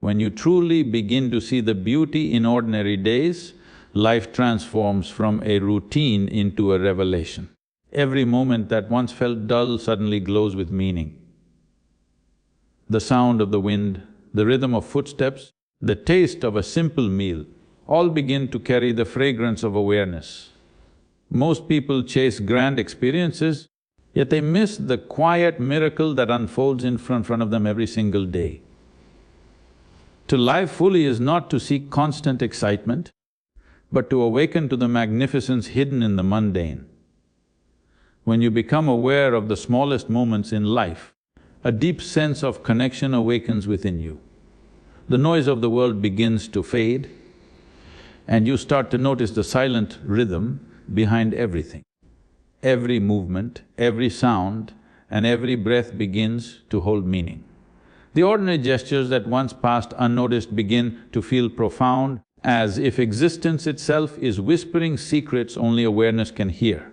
When you truly begin to see the beauty in ordinary days, life transforms from a routine into a revelation. Every moment that once felt dull suddenly glows with meaning. The sound of the wind, the rhythm of footsteps, the taste of a simple meal, all begin to carry the fragrance of awareness. Most people chase grand experiences, yet they miss the quiet miracle that unfolds in front of them every single day. To live fully is not to seek constant excitement, but to awaken to the magnificence hidden in the mundane. When you become aware of the smallest moments in life, a deep sense of connection awakens within you. The noise of the world begins to fade, and you start to notice the silent rhythm behind everything. Every movement, every sound, and every breath begins to hold meaning. The ordinary gestures that once passed unnoticed begin to feel profound, as if existence itself is whispering secrets only awareness can hear.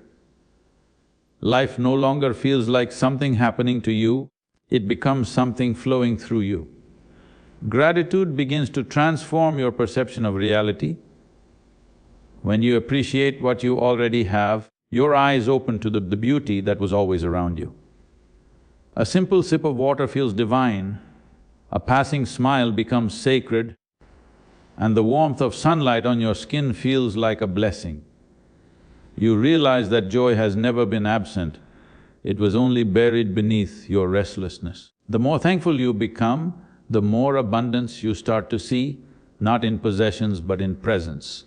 Life no longer feels like something happening to you, it becomes something flowing through you. Gratitude begins to transform your perception of reality. When you appreciate what you already have, your eyes open to the beauty that was always around you. A simple sip of water feels divine, a passing smile becomes sacred, and the warmth of sunlight on your skin feels like a blessing. You realize that joy has never been absent, it was only buried beneath your restlessness. The more thankful you become, the more abundance you start to see, not in possessions but in presence.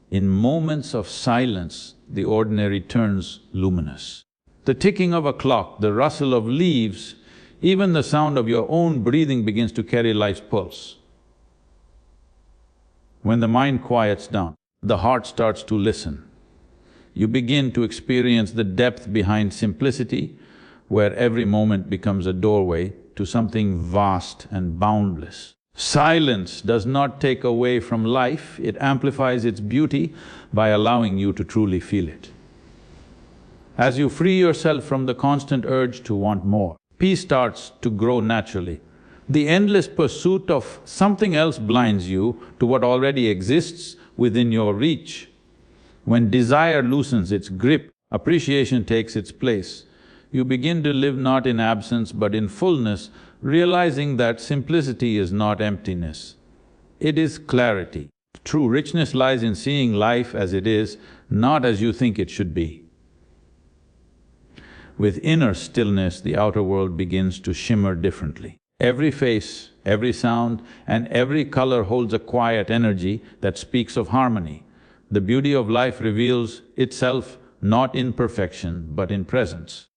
In moments of silence, the ordinary turns luminous. The ticking of a clock, the rustle of leaves, even the sound of your own breathing begins to carry life's pulse. When the mind quiets down, the heart starts to listen. You begin to experience the depth behind simplicity, where every moment becomes a doorway to something vast and boundless. Silence does not take away from life, it amplifies its beauty by allowing you to truly feel it. As you free yourself from the constant urge to want more, peace starts to grow naturally. The endless pursuit of something else blinds you to what already exists within your reach. When desire loosens its grip, appreciation takes its place. You begin to live not in absence but in fullness, realizing that simplicity is not emptiness, it is clarity. True richness lies in seeing life as it is, not as you think it should be. With inner stillness, the outer world begins to shimmer differently. Every face, every sound, and every color holds a quiet energy that speaks of harmony. The beauty of life reveals itself not in perfection, but in presence.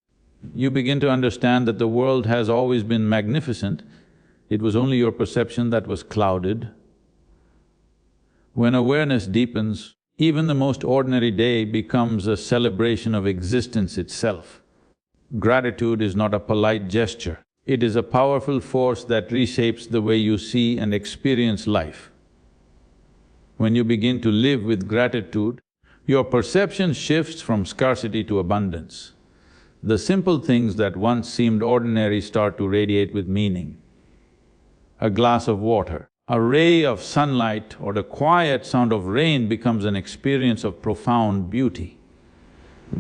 You begin to understand that the world has always been magnificent, it was only your perception that was clouded. When awareness deepens, even the most ordinary day becomes a celebration of existence itself. Gratitude is not a polite gesture, it is a powerful force that reshapes the way you see and experience life. When you begin to live with gratitude, your perception shifts from scarcity to abundance. The simple things that once seemed ordinary start to radiate with meaning. A glass of water, a ray of sunlight, or the quiet sound of rain becomes an experience of profound beauty.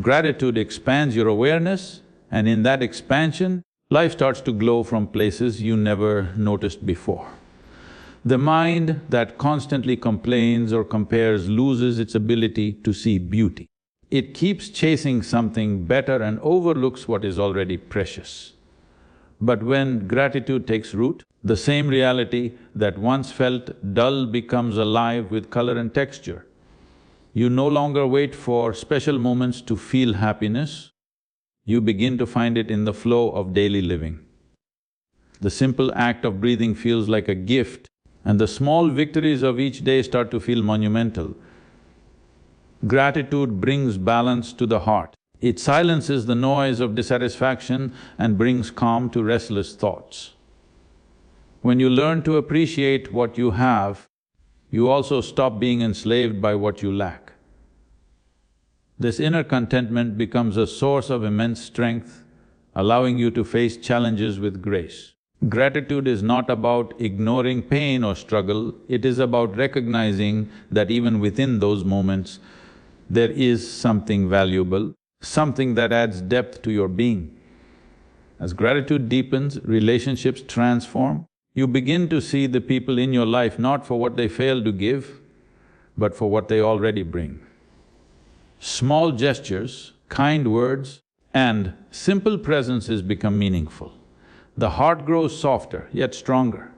Gratitude expands your awareness, and in that expansion, life starts to glow from places you never noticed before. The mind that constantly complains or compares loses its ability to see beauty. It keeps chasing something better and overlooks what is already precious. But when gratitude takes root, the same reality that once felt dull becomes alive with color and texture. You no longer wait for special moments to feel happiness, you begin to find it in the flow of daily living. The simple act of breathing feels like a gift, and the small victories of each day start to feel monumental. Gratitude brings balance to the heart. It silences the noise of dissatisfaction and brings calm to restless thoughts. When you learn to appreciate what you have, you also stop being enslaved by what you lack. This inner contentment becomes a source of immense strength, allowing you to face challenges with grace. Gratitude is not about ignoring pain or struggle, it is about recognizing that even within those moments, there is something valuable, something that adds depth to your being. As gratitude deepens, relationships transform. You begin to see the people in your life not for what they fail to give, but for what they already bring. Small gestures, kind words, and simple presences become meaningful. The heart grows softer yet stronger.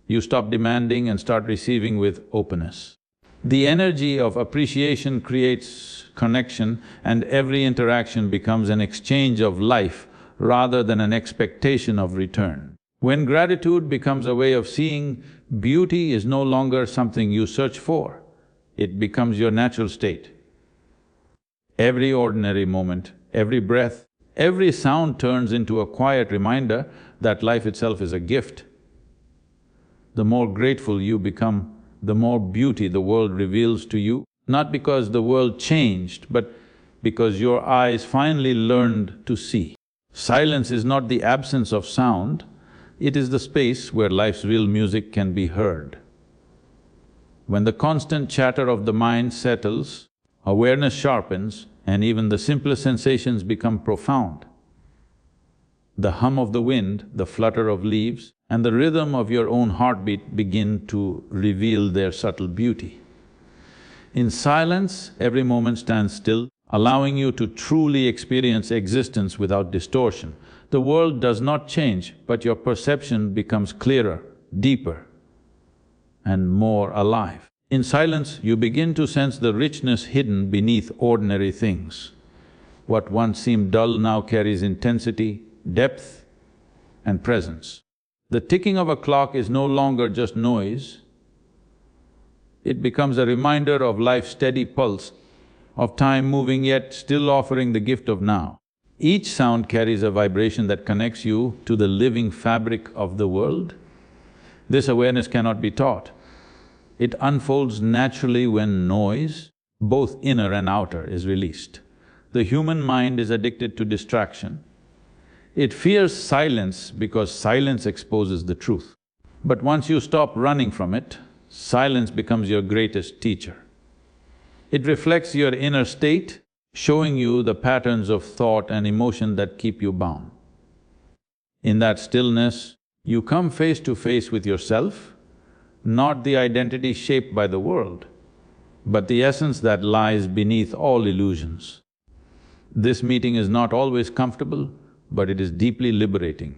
You stop demanding and start receiving with openness. The energy of appreciation creates connection, and every interaction becomes an exchange of life rather than an expectation of return. When gratitude becomes a way of seeing, beauty is no longer something you search for, it becomes your natural state. Every ordinary moment, every breath, every sound turns into a quiet reminder that life itself is a gift. The more grateful you become, the more beauty the world reveals to you, not because the world changed, but because your eyes finally learned to see. Silence is not the absence of sound, it is the space where life's real music can be heard. When the constant chatter of the mind settles, awareness sharpens, and even the simplest sensations become profound. The hum of the wind, the flutter of leaves, and the rhythm of your own heartbeat begin to reveal their subtle beauty. In silence, every moment stands still, allowing you to truly experience existence without distortion. The world does not change, but your perception becomes clearer, deeper, and more alive. In silence, you begin to sense the richness hidden beneath ordinary things. What once seemed dull now carries intensity, depth, and presence. The ticking of a clock is no longer just noise, it becomes a reminder of life's steady pulse, of time moving yet still offering the gift of now. Each sound carries a vibration that connects you to the living fabric of the world. This awareness cannot be taught. It unfolds naturally when noise, both inner and outer, is released. The human mind is addicted to distraction. It fears silence because silence exposes the truth. But once you stop running from it, silence becomes your greatest teacher. It reflects your inner state, showing you the patterns of thought and emotion that keep you bound. In that stillness, you come face to face with yourself, not the identity shaped by the world, but the essence that lies beneath all illusions. This meeting is not always comfortable, but it is deeply liberating.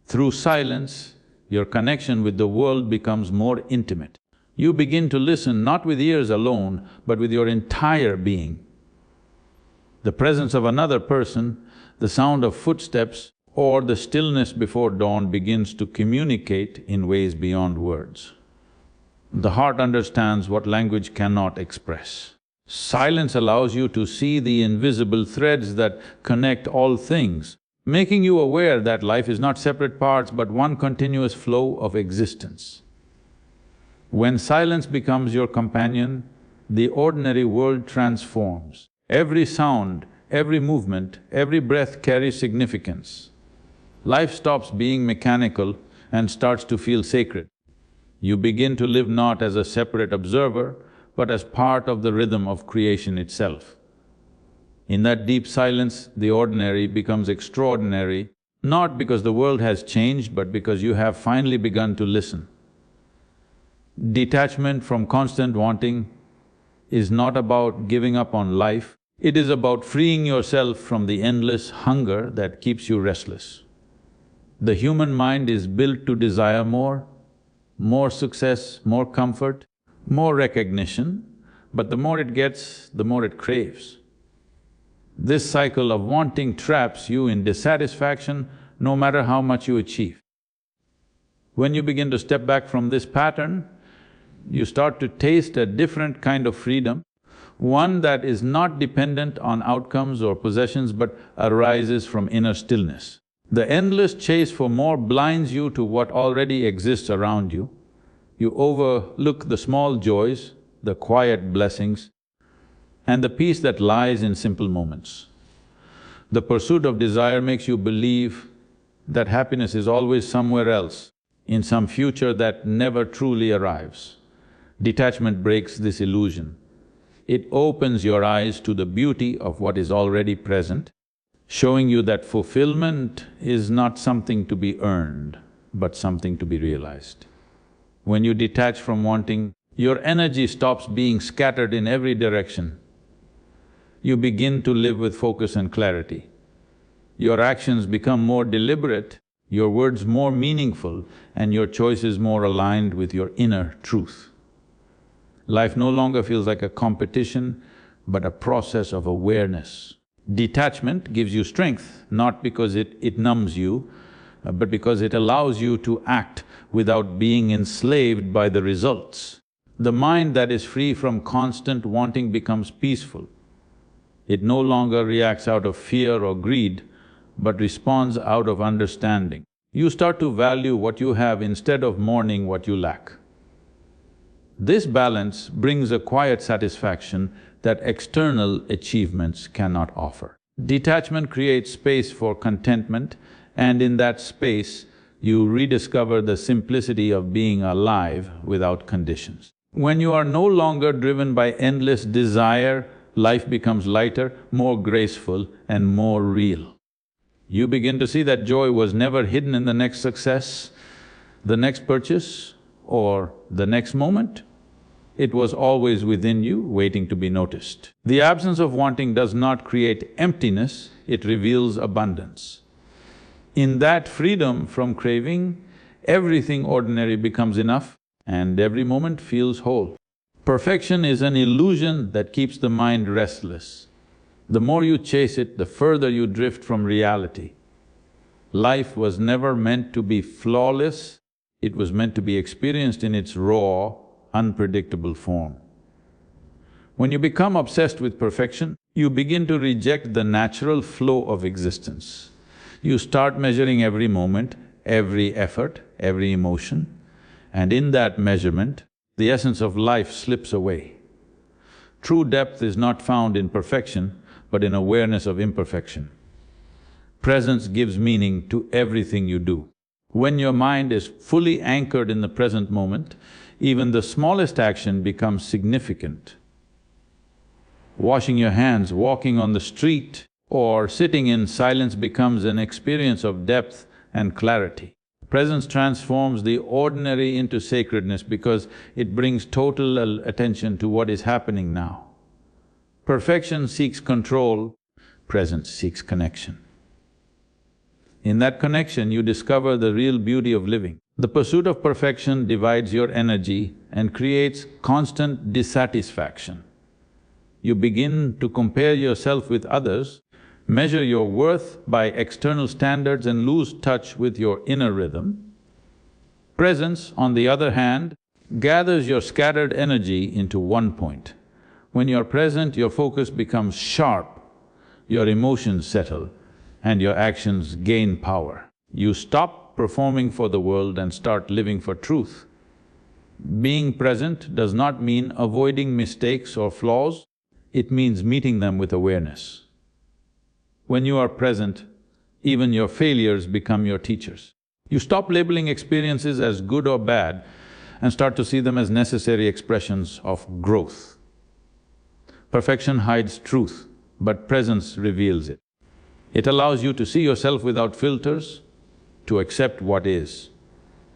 Through silence, your connection with the world becomes more intimate. You begin to listen not with ears alone, but with your entire being. The presence of another person, the sound of footsteps, or the stillness before dawn begins to communicate in ways beyond words. The heart understands what language cannot express. Silence allows you to see the invisible threads that connect all things, making you aware that life is not separate parts but one continuous flow of existence. When silence becomes your companion, the ordinary world transforms. Every sound, every movement, every breath carries significance. Life stops being mechanical and starts to feel sacred. You begin to live not as a separate observer, but as part of the rhythm of creation itself. In that deep silence, the ordinary becomes extraordinary, not because the world has changed, but because you have finally begun to listen. Detachment from constant wanting is not about giving up on life, it is about freeing yourself from the endless hunger that keeps you restless. The human mind is built to desire more success, more comfort, more recognition, but the more it gets, the more it craves. This cycle of wanting traps you in dissatisfaction no matter how much you achieve. When you begin to step back from this pattern, you start to taste a different kind of freedom, one that is not dependent on outcomes or possessions but arises from inner stillness. The endless chase for more blinds you to what already exists around you. You overlook the small joys, the quiet blessings, and the peace that lies in simple moments. The pursuit of desire makes you believe that happiness is always somewhere else, in some future that never truly arrives. Detachment breaks this illusion. It opens your eyes to the beauty of what is already present, showing you that fulfillment is not something to be earned, but something to be realized. When you detach from wanting, your energy stops being scattered in every direction. You begin to live with focus and clarity. Your actions become more deliberate, your words more meaningful, and your choices more aligned with your inner truth. Life no longer feels like a competition, but a process of awareness. Detachment gives you strength, not because it numbs you, but because it allows you to act without being enslaved by the results. The mind that is free from constant wanting becomes peaceful. It no longer reacts out of fear or greed, but responds out of understanding. You start to value what you have instead of mourning what you lack. This balance brings a quiet satisfaction that external achievements cannot offer. Detachment creates space for contentment, and in that space, you rediscover the simplicity of being alive without conditions. When you are no longer driven by endless desire, life becomes lighter, more graceful and more real. You begin to see that joy was never hidden in the next success, the next purchase, or the next moment. It was always within you, waiting to be noticed. The absence of wanting does not create emptiness, it reveals abundance. In that freedom from craving, everything ordinary becomes enough and every moment feels whole. Perfection is an illusion that keeps the mind restless. The more you chase it, the further you drift from reality. Life was never meant to be flawless, it was meant to be experienced in its raw, unpredictable form. When you become obsessed with perfection, you begin to reject the natural flow of existence. You start measuring every moment, every effort, every emotion, and in that measurement, the essence of life slips away. True depth is not found in perfection, but in awareness of imperfection. Presence gives meaning to everything you do. When your mind is fully anchored in the present moment, even the smallest action becomes significant. Washing your hands, walking on the street, or sitting in silence becomes an experience of depth and clarity. Presence transforms the ordinary into sacredness because it brings total attention to what is happening now. Perfection seeks control, presence seeks connection. In that connection, you discover the real beauty of living. The pursuit of perfection divides your energy and creates constant dissatisfaction. You begin to compare yourself with others, measure your worth by external standards and lose touch with your inner rhythm. Presence, on the other hand, gathers your scattered energy into one point. When you're present, your focus becomes sharp, your emotions settle, and your actions gain power. You stop performing for the world and start living for truth. Being present does not mean avoiding mistakes or flaws, it means meeting them with awareness. When you are present, even your failures become your teachers. You stop labeling experiences as good or bad and start to see them as necessary expressions of growth. Perfection hides truth, but presence reveals it. It allows you to see yourself without filters, to accept what is,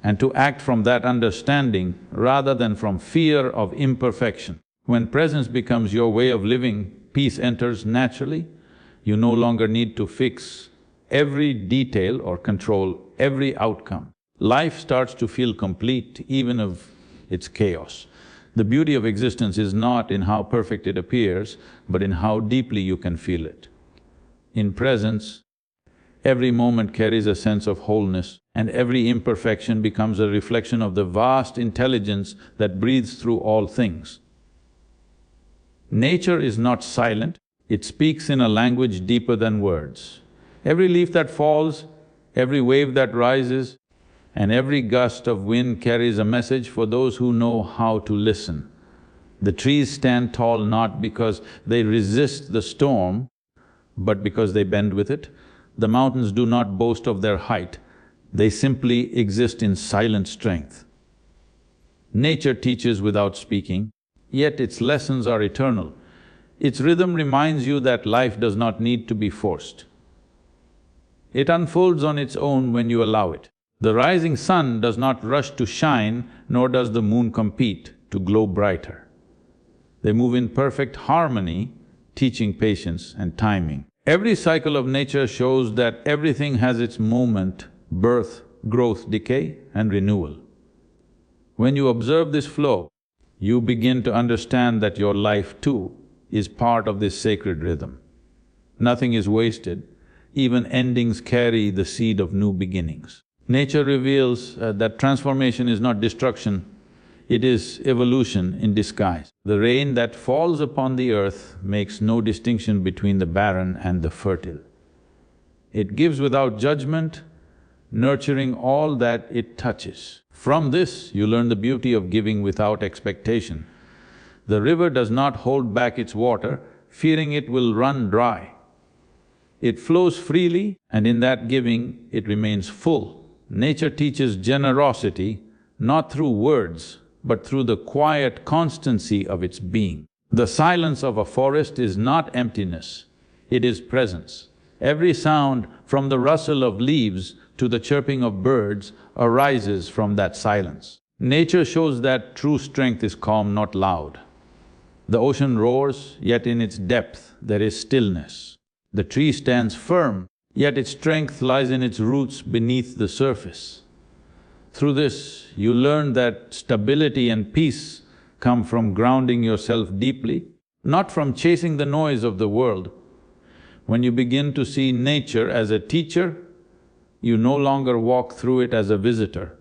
and to act from that understanding rather than from fear of imperfection. When presence becomes your way of living, peace enters naturally. You no longer need to fix every detail or control every outcome. Life starts to feel complete even if it's chaos. The beauty of existence is not in how perfect it appears, but in how deeply you can feel it. In presence, every moment carries a sense of wholeness, and every imperfection becomes a reflection of the vast intelligence that breathes through all things. Nature is not silent, it speaks in a language deeper than words. Every leaf that falls, every wave that rises, and every gust of wind carries a message for those who know how to listen. The trees stand tall not because they resist the storm, but because they bend with it. The mountains do not boast of their height, they simply exist in silent strength. Nature teaches without speaking, yet its lessons are eternal. Its rhythm reminds you that life does not need to be forced. It unfolds on its own when you allow it. The rising sun does not rush to shine, nor does the moon compete to glow brighter. They move in perfect harmony, teaching patience and timing. Every cycle of nature shows that everything has its moment: birth, growth, decay and renewal. When you observe this flow, you begin to understand that your life too is part of this sacred rhythm. Nothing is wasted, even endings carry the seed of new beginnings. Nature reveals that transformation is not destruction, it is evolution in disguise. The rain that falls upon the earth makes no distinction between the barren and the fertile. It gives without judgment, nurturing all that it touches. From this, you learn the beauty of giving without expectation. The river does not hold back its water, fearing it will run dry. It flows freely, and in that giving, it remains full. Nature teaches generosity not through words, but through the quiet constancy of its being. The silence of a forest is not emptiness, it is presence. Every sound, from the rustle of leaves to the chirping of birds, arises from that silence. Nature shows that true strength is calm, not loud. The ocean roars, yet in its depth there is stillness. The tree stands firm, yet its strength lies in its roots beneath the surface. Through this, you learn that stability and peace come from grounding yourself deeply, not from chasing the noise of the world. When you begin to see nature as a teacher, you no longer walk through it as a visitor,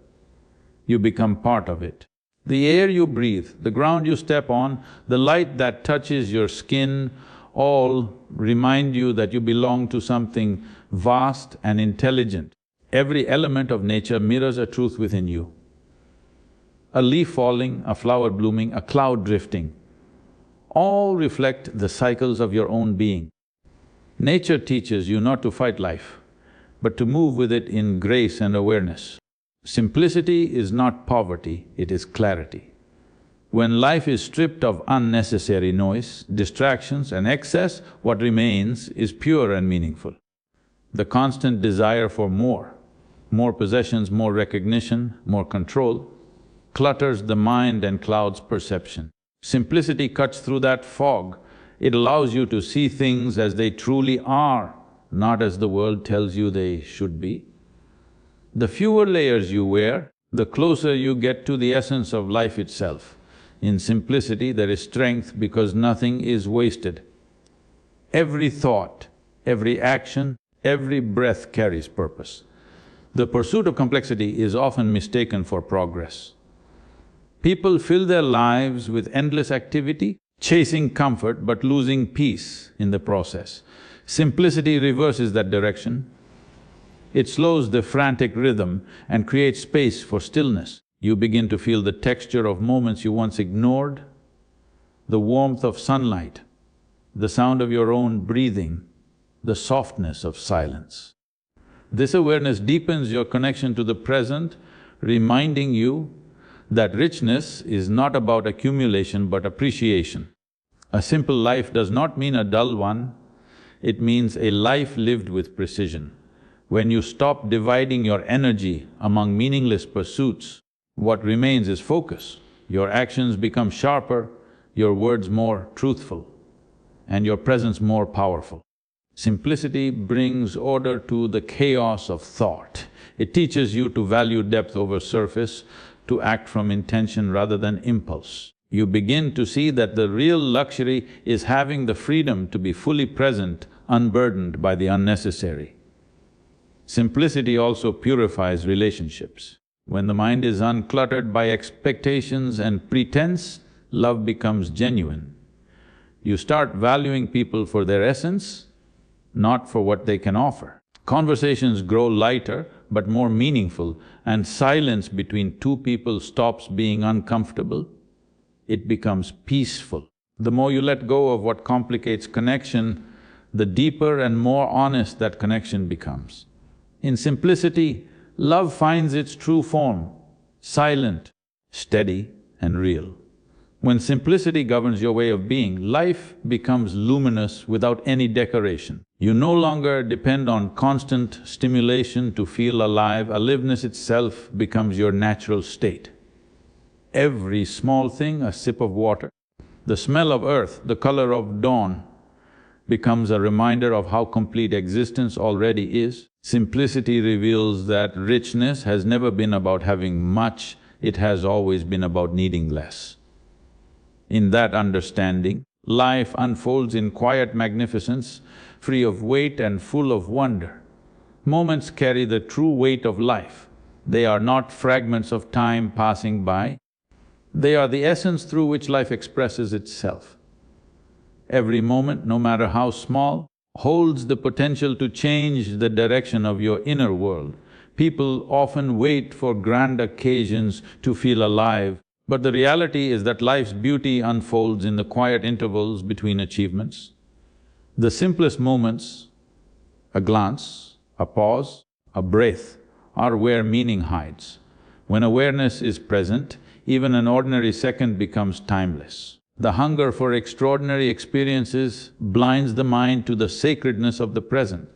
you become part of it. The air you breathe, the ground you step on, the light that touches your skin, all remind you that you belong to something vast and intelligent. Every element of nature mirrors a truth within you. A leaf falling, a flower blooming, a cloud drifting, all reflect the cycles of your own being. Nature teaches you not to fight life, but to move with it in grace and awareness. Simplicity is not poverty, it is clarity. When life is stripped of unnecessary noise, distractions and excess, what remains is pure and meaningful. The constant desire for more possessions, more recognition, more control, clutters the mind and clouds perception. Simplicity cuts through that fog. It allows you to see things as they truly are, not as the world tells you they should be. The fewer layers you wear, the closer you get to the essence of life itself. In simplicity, there is strength because nothing is wasted. Every thought, every action, every breath carries purpose. The pursuit of complexity is often mistaken for progress. People fill their lives with endless activity, chasing comfort but losing peace in the process. Simplicity reverses that direction. It slows the frantic rhythm and creates space for stillness. You begin to feel the texture of moments you once ignored, the warmth of sunlight, the sound of your own breathing, the softness of silence. This awareness deepens your connection to the present, reminding you that richness is not about accumulation but appreciation. A simple life does not mean a dull one, it means a life lived with precision. When you stop dividing your energy among meaningless pursuits, what remains is focus. Your actions become sharper, your words more truthful, and your presence more powerful. Simplicity brings order to the chaos of thought. It teaches you to value depth over surface, to act from intention rather than impulse. You begin to see that the real luxury is having the freedom to be fully present, unburdened by the unnecessary. Simplicity also purifies relationships. When the mind is uncluttered by expectations and pretense, love becomes genuine. You start valuing people for their essence, not for what they can offer. Conversations grow lighter but more meaningful, and silence between two people stops being uncomfortable, it becomes peaceful. The more you let go of what complicates connection, the deeper and more honest that connection becomes. In simplicity, love finds its true form, silent, steady and real. When simplicity governs your way of being, life becomes luminous without any decoration. You no longer depend on constant stimulation to feel alive, aliveness itself becomes your natural state. Every small thing, a sip of water, the smell of earth, the color of dawn, becomes a reminder of how complete existence already is. Simplicity reveals that richness has never been about having much, it has always been about needing less. In that understanding, life unfolds in quiet magnificence, free of weight and full of wonder. Moments carry the true weight of life. They are not fragments of time passing by, they are the essence through which life expresses itself. Every moment, no matter how small, holds the potential to change the direction of your inner world. People often wait for grand occasions to feel alive, but the reality is that life's beauty unfolds in the quiet intervals between achievements. The simplest moments, a glance, a pause, a breath, are where meaning hides. When awareness is present, even an ordinary second becomes timeless. The hunger for extraordinary experiences blinds the mind to the sacredness of the present.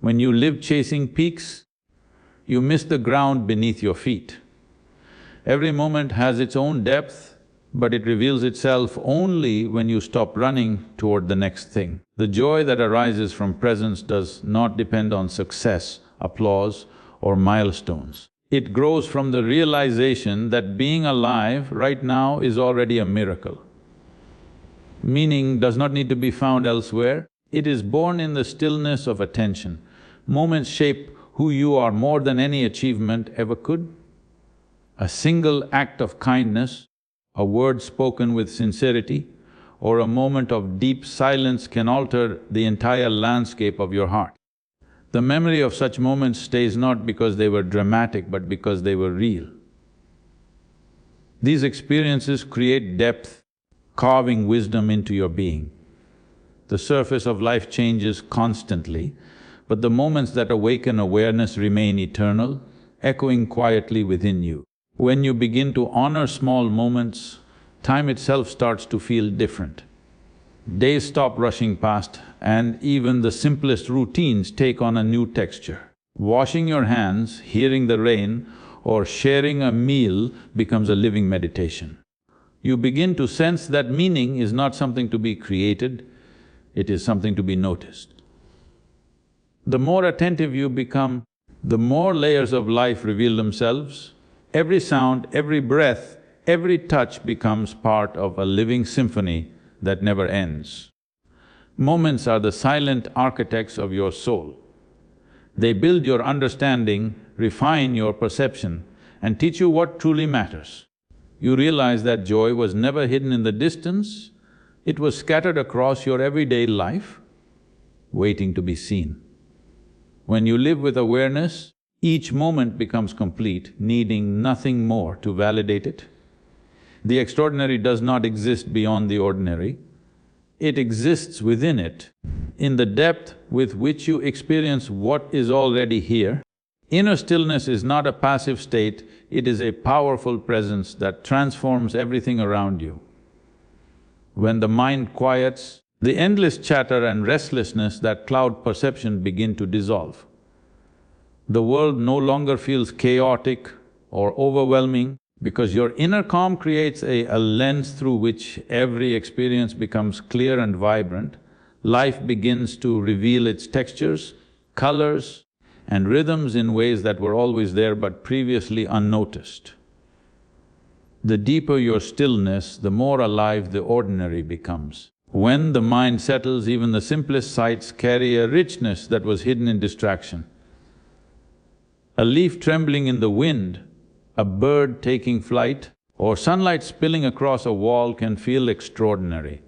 When you live chasing peaks, you miss the ground beneath your feet. Every moment has its own depth, but it reveals itself only when you stop running toward the next thing. The joy that arises from presence does not depend on success, applause or milestones. It grows from the realization that being alive right now is already a miracle. Meaning does not need to be found elsewhere, it is born in the stillness of attention. Moments shape who you are more than any achievement ever could. A single act of kindness, a word spoken with sincerity, or a moment of deep silence can alter the entire landscape of your heart. The memory of such moments stays not because they were dramatic, but because they were real. These experiences create depth, carving wisdom into your being. The surface of life changes constantly, but the moments that awaken awareness remain eternal, echoing quietly within you. When you begin to honor small moments, time itself starts to feel different. Days stop rushing past and even the simplest routines take on a new texture. Washing your hands, hearing the rain, or sharing a meal becomes a living meditation. You begin to sense that meaning is not something to be created, it is something to be noticed. The more attentive you become, the more layers of life reveal themselves. Every sound, every breath, every touch becomes part of a living symphony that never ends. Moments are the silent architects of your soul. They build your understanding, refine your perception, and teach you what truly matters. You realize that joy was never hidden in the distance, it was scattered across your everyday life, waiting to be seen. When you live with awareness, each moment becomes complete, needing nothing more to validate it. The extraordinary does not exist beyond the ordinary, it exists within it. In the depth with which you experience what is already here, inner stillness is not a passive state, it is a powerful presence that transforms everything around you. When the mind quiets, the endless chatter and restlessness that cloud perception begin to dissolve. The world no longer feels chaotic or overwhelming because your inner calm creates a lens through which every experience becomes clear and vibrant. Life begins to reveal its textures, colors and rhythms in ways that were always there but previously unnoticed. The deeper your stillness, the more alive the ordinary becomes. When the mind settles, even the simplest sights carry a richness that was hidden in distraction. A leaf trembling in the wind, a bird taking flight, or sunlight spilling across a wall can feel extraordinary.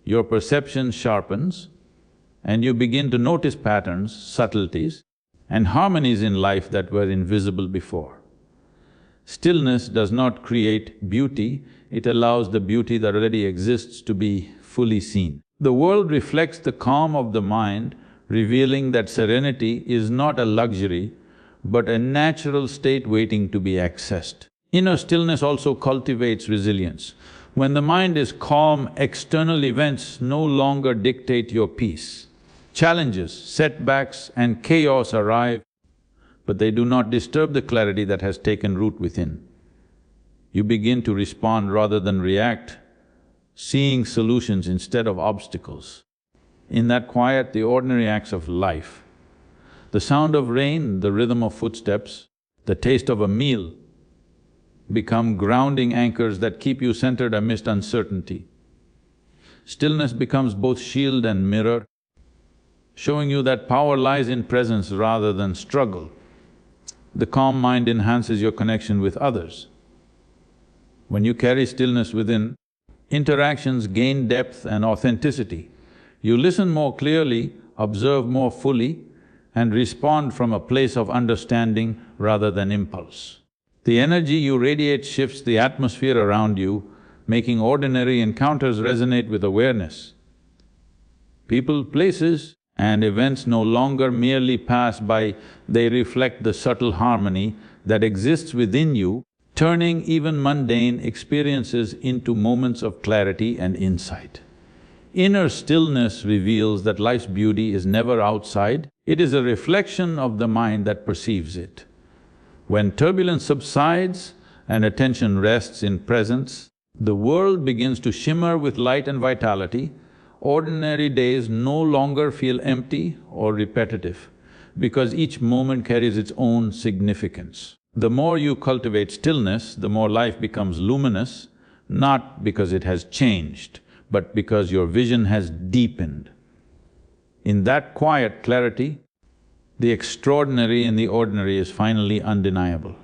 Your perception sharpens and you begin to notice patterns, subtleties and harmonies in life that were invisible before. Stillness does not create beauty, it allows the beauty that already exists to be fully seen. The world reflects the calm of the mind, revealing that serenity is not a luxury, but a natural state waiting to be accessed. Inner stillness also cultivates resilience. When the mind is calm, external events no longer dictate your peace. Challenges, setbacks and chaos arrive, but they do not disturb the clarity that has taken root within. You begin to respond rather than react, seeing solutions instead of obstacles. In that quiet, the ordinary acts of life, the sound of rain, the rhythm of footsteps, the taste of a meal, become grounding anchors that keep you centered amidst uncertainty. Stillness becomes both shield and mirror, showing you that power lies in presence rather than struggle. The calm mind enhances your connection with others. When you carry stillness within, interactions gain depth and authenticity. You listen more clearly, observe more fully, and respond from a place of understanding rather than impulse. The energy you radiate shifts the atmosphere around you, making ordinary encounters resonate with awareness. People, places, and events no longer merely pass by, they reflect the subtle harmony that exists within you, turning even mundane experiences into moments of clarity and insight. Inner stillness reveals that life's beauty is never outside, it is a reflection of the mind that perceives it. When turbulence subsides and attention rests in presence, the world begins to shimmer with light and vitality. Ordinary days no longer feel empty or repetitive, because each moment carries its own significance. The more you cultivate stillness, the more life becomes luminous, not because it has changed, but because your vision has deepened. In that quiet clarity, the extraordinary in the ordinary is finally undeniable.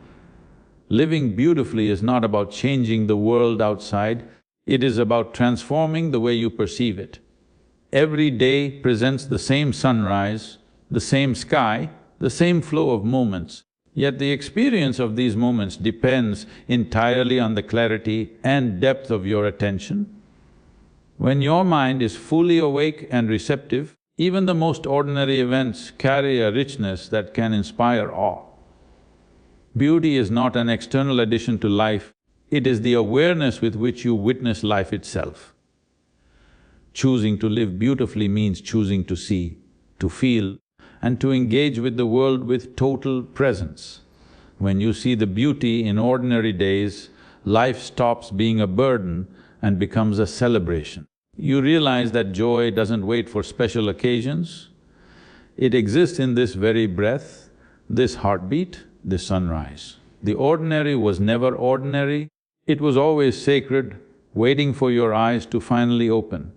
Living beautifully is not about changing the world outside, it is about transforming the way you perceive it. Every day presents the same sunrise, the same sky, the same flow of moments, yet the experience of these moments depends entirely on the clarity and depth of your attention. When your mind is fully awake and receptive, even the most ordinary events carry a richness that can inspire awe. Beauty is not an external addition to life, it is the awareness with which you witness life itself. Choosing to live beautifully means choosing to see, to feel, and to engage with the world with total presence. When you see the beauty in ordinary days, life stops being a burden and becomes a celebration. You realize that joy doesn't wait for special occasions, it exists in this very breath, this heartbeat, this sunrise. The ordinary was never ordinary, it was always sacred, waiting for your eyes to finally open.